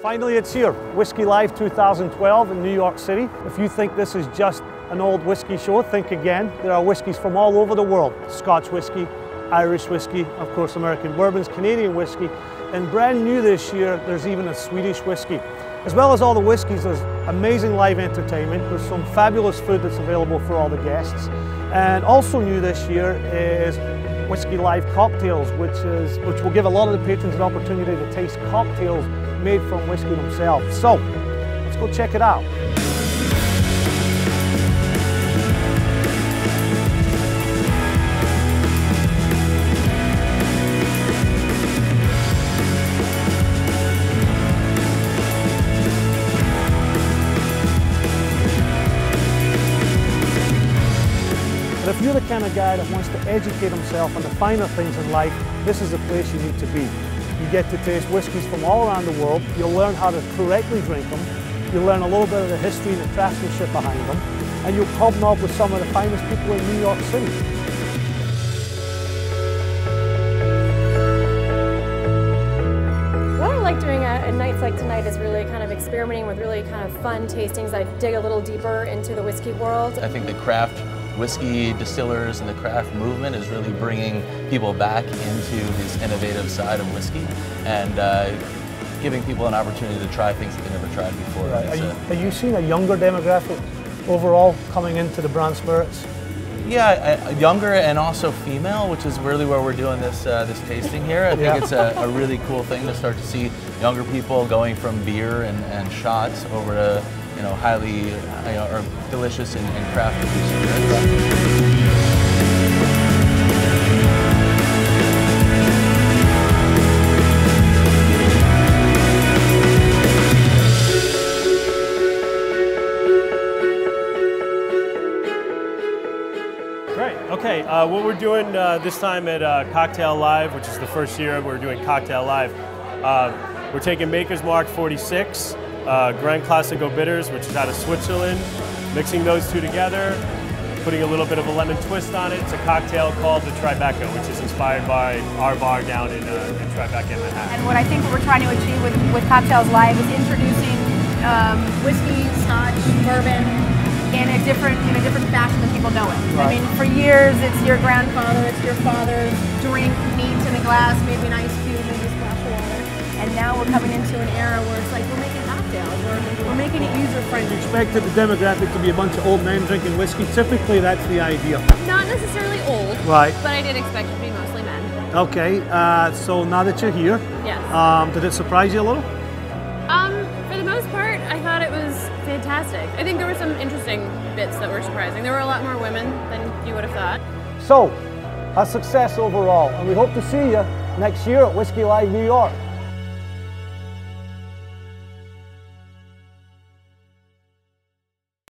Finally, it's here, Whisky Live 2012 in New York City. If you think this is just an old whiskey show, think again. There are whiskies from all over the world. Scotch whiskey, Irish whiskey, of course American bourbons, Canadian whiskey, and brand new this year, there's even a Swedish whiskey. As well as all the whiskies, there's amazing live entertainment. There's some fabulous food that's available for all the guests. And also new this year is Whisky Live Cocktails, which will give a lot of the patrons an opportunity to taste cocktails made from whiskey themselves. So, let's go check it out. But if you're the kind of guy that wants to educate himself on the finer things in life, this is the place you need to be. You get to taste whiskies from all around the world, you'll learn how to correctly drink them, you'll learn a little bit of the history and the craftsmanship behind them, and you'll hobnob with some of the finest people in New York City. What I like doing at nights like tonight is really kind of experimenting with really kind of fun tastings. I dig a little deeper into the whiskey world. I think the craft whiskey distillers and the craft movement is really bringing people back into this innovative side of whiskey and giving people an opportunity to try things that they never tried before. Right. Are you seeing a younger demographic overall coming into the brand spirits? Yeah, younger and also female, which is really where we're doing this this tasting here. I think it's a really cool thing to start to see younger people going from beer and shots over to highly or delicious and craft spirits. Great. Okay, what we're doing this time at Cocktail Live, which is the first year we're doing Cocktail Live, we're taking Maker's Mark 46, Grand Classico bitters, which is out of Switzerland, mixing those two together, putting a little bit of a lemon twist on it. It's a cocktail called the Tribeca, which is inspired by our bar down in Tribeca in Manhattan. And what I think we're trying to achieve with Cocktails Live is introducing whiskey, scotch, bourbon in a different fashion than people know it. Right. I mean, for years it's your grandfather, it's your father's drink, neat in a glass, maybe an ice cube, maybe a splash of water. And now we're coming into an era where it's like we're making cocktails, we're making it user-friendly. You expected the demographic to be a bunch of old men drinking whiskey. Typically, that's the idea. Not necessarily old, right? But I did expect it to be mostly men. Okay, so now that you're here, yes. Did it surprise you a little? For the most part, I thought it was fantastic. I think there were some interesting bits that were surprising. There were a lot more women than you would have thought. So, a success overall, and we hope to see you next year at Whisky Live New York.